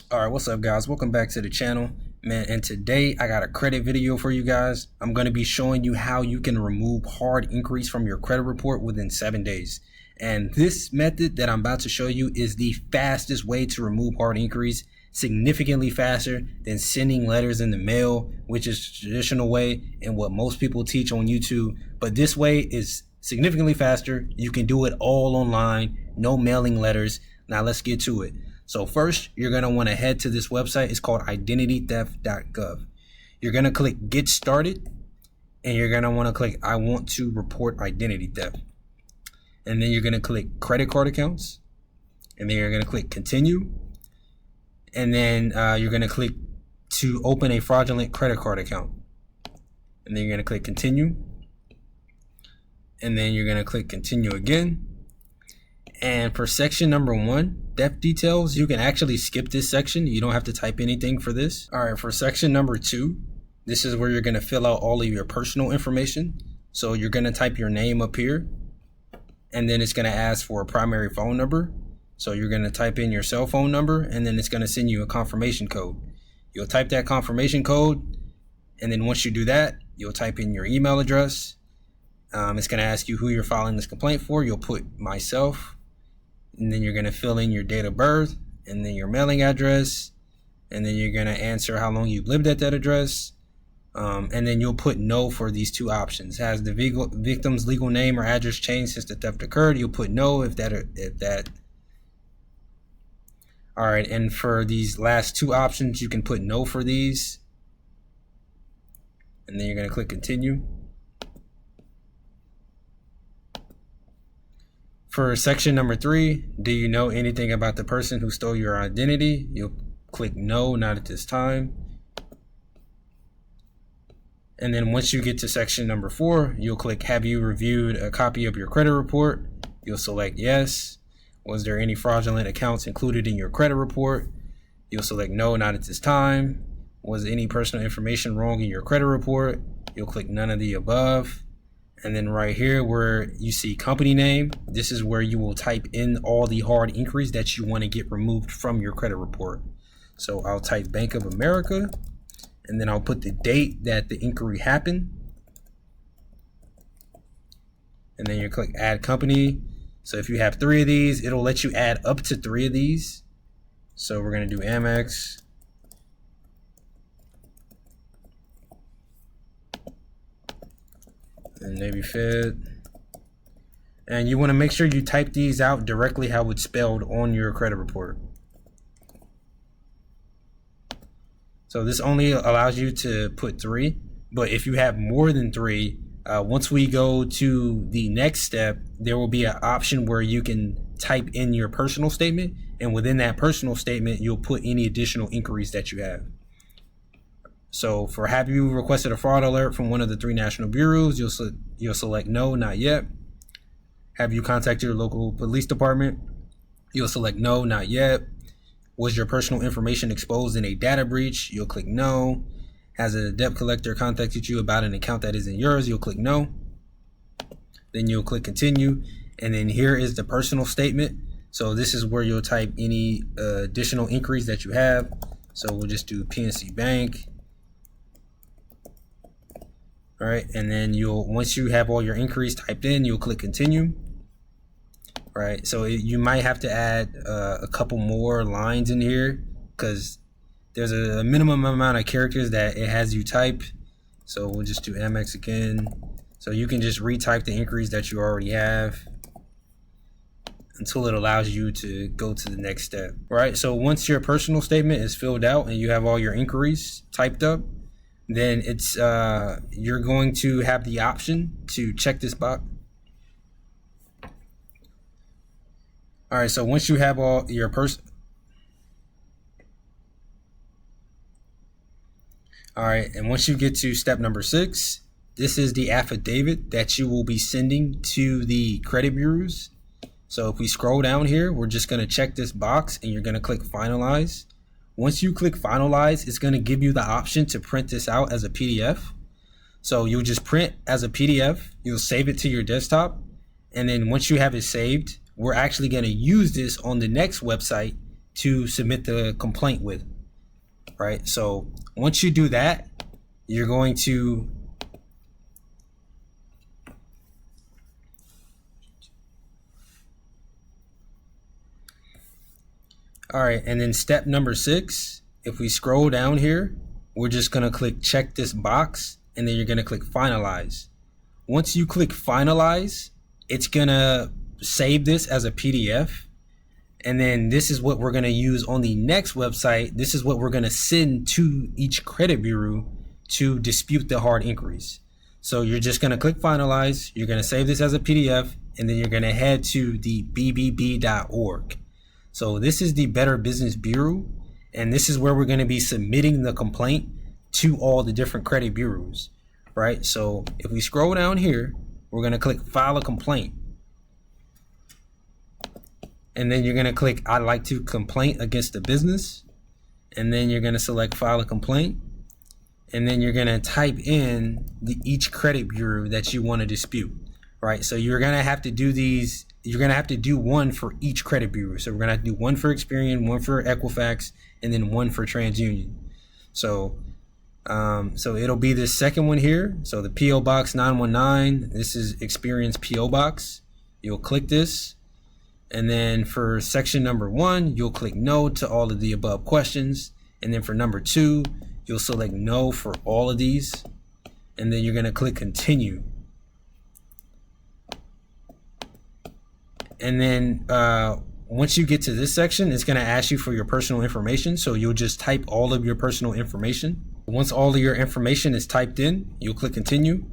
All right, what's up guys? Welcome back to the channel, man. And today I got a credit video for you guys. I'm going to be showing you how you can remove hard increase from your credit report within 7 days. And this method that I'm about to show you is the fastest way to remove hard increase, significantly faster than sending letters in the mail, which is the traditional way and what most people teach on YouTube. But this way is significantly faster. You can do it all online, no mailing letters. Now let's get to it. So first, you're going to want to head to this website. It's called identitytheft.gov. You're going to click Get Started, and you're going to want to click I want to report identity theft. And then you're going to click Credit Card Accounts, and then you're going to click Continue. And then you're going to click to open a fraudulent credit card account. And then you're going to click Continue. And then you're going to click Continue again. And for section number 1, theft details, you can actually skip this section. You don't have to type anything for this. All right, for section number 2, this is where you're going to fill out all of your personal information. So you're going to type your name up here, and then it's going to ask for a primary phone number. So you're going to type in your cell phone number, and then it's going to send you a confirmation code. You'll type that confirmation code, and then once you do that, you'll type in your email address. It's going to ask you who you're filing this complaint for. You'll put myself. And then you're going to fill in your date of birth and then your mailing address. And then you're going to answer how long you've lived at that address. And then you'll put no for these two options. Has the victim's legal name or address changed since the theft occurred? You'll put no if that. All right. And for these last two options, you can put no for these. And then you're going to click continue. For section number 3, do you know anything about the person who stole your identity? You'll click no, not at this time. And then once you get to section number 4, you'll click have you reviewed a copy of your credit report? You'll select yes. Was there any fraudulent accounts included in your credit report? You'll select no, not at this time. Was any personal information wrong in your credit report? You'll click none of the above. And then right here where you see company name, this is where you will type in all the hard inquiries that you want to get removed from your credit report. So I'll type Bank of America, and then I'll put the date that the inquiry happened. And then you click add company. So if you have 3 of these, it'll let you add up to 3 of these. So we're going to do Amex. And Navy Fed. And you want to make sure you type these out directly how it's spelled on your credit report. So this only allows you to put 3, but if you have more than 3, once we go to the next step, there will be an option where you can type in your personal statement, and within that personal statement, you'll put any additional inquiries that you have. So for have you requested a fraud alert from one of the 3 national bureaus, you'll select no, not yet. Have you contacted your local police department? You'll select no, not yet. Was your personal information exposed in a data breach? You'll click no. Has a debt collector contacted you about an account that isn't yours? You'll click no. Then you'll click continue. And then here is the personal statement. So this is where you'll type any additional inquiries that you have. So we'll just do PNC Bank. All right, and then once you have all your inquiries typed in, you'll click continue. All right, so you might have to add a couple more lines in here because there's a minimum amount of characters that it has you type. So we'll just do Amex again. So you can just retype the inquiries that you already have until it allows you to go to the next step. All right, so once your personal statement is filled out and you have all your inquiries typed up, then it's you're going to have the option to check this box. All right, so once you have all your and once you get to step number 6, this is the affidavit that you will be sending to the credit bureaus. So if we scroll down here, we're just going to check this box and you're going to click finalize. Once you click finalize, it's going to give you the option to print this out as a PDF. So you'll just print as a PDF, you'll save it to your desktop, and then once you have it saved, we're actually going to use this on the next website to submit the complaint with, right? So once you do that, you're going to all right, and then step number 6, if we scroll down here, we're just going to click check this box, and then you're going to click finalize. Once you click finalize, it's going to save this as a PDF. And then this is what we're going to use on the next website. This is what we're going to send to each credit bureau to dispute the hard inquiries. So you're just going to click finalize. You're going to save this as a PDF, and then you're going to head to the bbb.org. So this is the Better Business Bureau, and this is where we're going to be submitting the complaint to all the different credit bureaus, right? So if we scroll down here, we're going to click file a complaint. And then you're going to click I'd like to complain against the business. And then you're going to select file a complaint. And then you're going to type in each credit bureau that you want to dispute, right? So you're going to have to do these. You're going to have to do one for each credit bureau. So we're going to have to do one for Experian, one for Equifax, and then one for TransUnion. So it'll be this second one here. So the PO Box 919, this is Experian's PO Box. You'll click this. And then for section number 1, you'll click no to all of the above questions. And then for number 2, you'll select no for all of these. And then you're going to click continue. And then once you get to this section, it's going to ask you for your personal information. So you'll just type all of your personal information. Once all of your information is typed in, you'll click continue.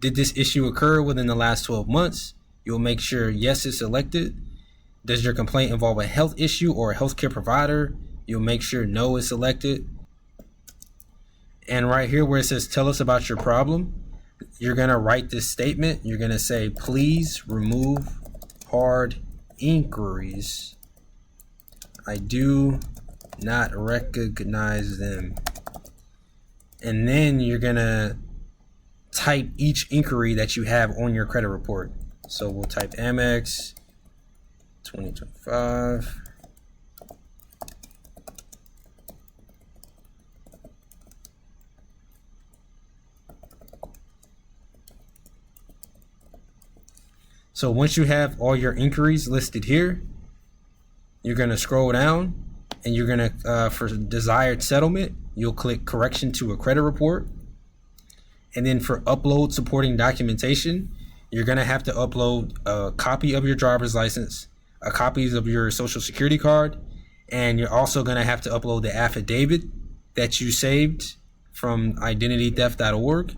Did this issue occur within the last 12 months? You'll make sure yes is selected. Does your complaint involve a health issue or a healthcare provider? You'll make sure no is selected. And right here where it says tell us about your problem, you're going to write this statement. You're going to say, please remove hard inquiries. I do not recognize them. And then you're going to type each inquiry that you have on your credit report. So we'll type Amex 2025. So once you have all your inquiries listed here, you're going to scroll down and you're going to, for desired settlement, you'll click correction to a credit report. And then for upload supporting documentation, you're going to have to upload a copy of your driver's license, a copy of your social security card, and you're also going to have to upload the affidavit that you saved from identitytheft.org.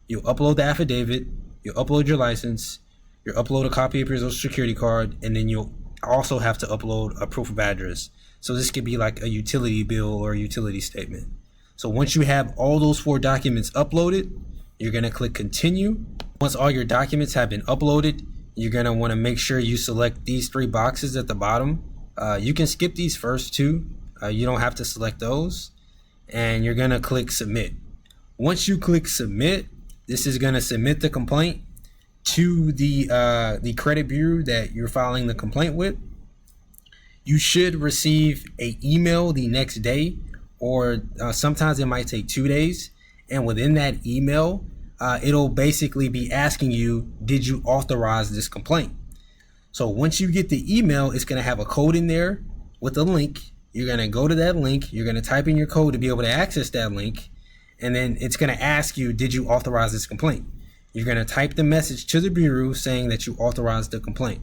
You'll upload the affidavit, you'll upload your license, you'll upload a copy of your social security card, and then you'll also have to upload a proof of address. So this could be like a utility bill or a utility statement. So once you have all those 4 documents uploaded, you're going to click continue. Once all your documents have been uploaded, you're going to want to make sure you select these 3 boxes at the bottom. You can skip these first 2. You don't have to select those. And you're going to click submit. Once you click submit, this is going to submit the complaint to the credit bureau that you're filing the complaint with. You should receive an email the next day, or sometimes it might take 2 days. And within that email, it'll basically be asking you, did you authorize this complaint? So once you get the email, it's going to have a code in there with a link. You're going to go to that link. You're going to type in your code to be able to access that link. And then it's going to ask you, did you authorize this complaint? You're going to type the message to the bureau saying that you authorized the complaint.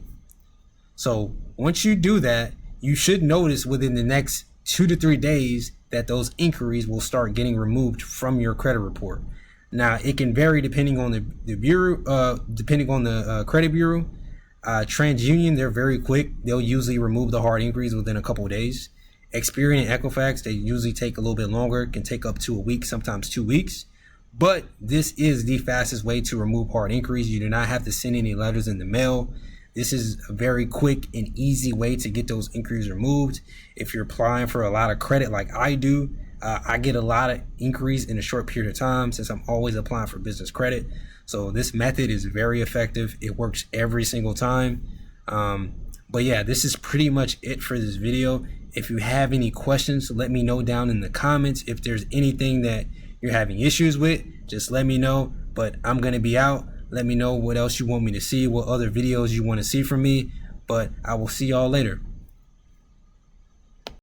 So once you do that, you should notice within the next 2 to 3 days that those inquiries will start getting removed from your credit report. Now, it can vary depending on the bureau, depending on the credit bureau. TransUnion, they're very quick. They'll usually remove the hard inquiries within a couple of days. Experian and Equifax, they usually take a little bit longer. It can take up to a week, sometimes 2 weeks. But this is the fastest way to remove hard inquiries. You do not have to send any letters in the mail. This is a very quick and easy way to get those inquiries removed. If you're applying for a lot of credit like I do, I get a lot of inquiries in a short period of time since I'm always applying for business credit. So this method is very effective. It works every single time. But yeah, this is pretty much it for this video. If you have any questions, let me know down in the comments. If there's anything that you're having issues with, just let me know. But I'm gonna be out. Let me know what else you want me to see, what other videos you want to see from me. But I will see y'all later.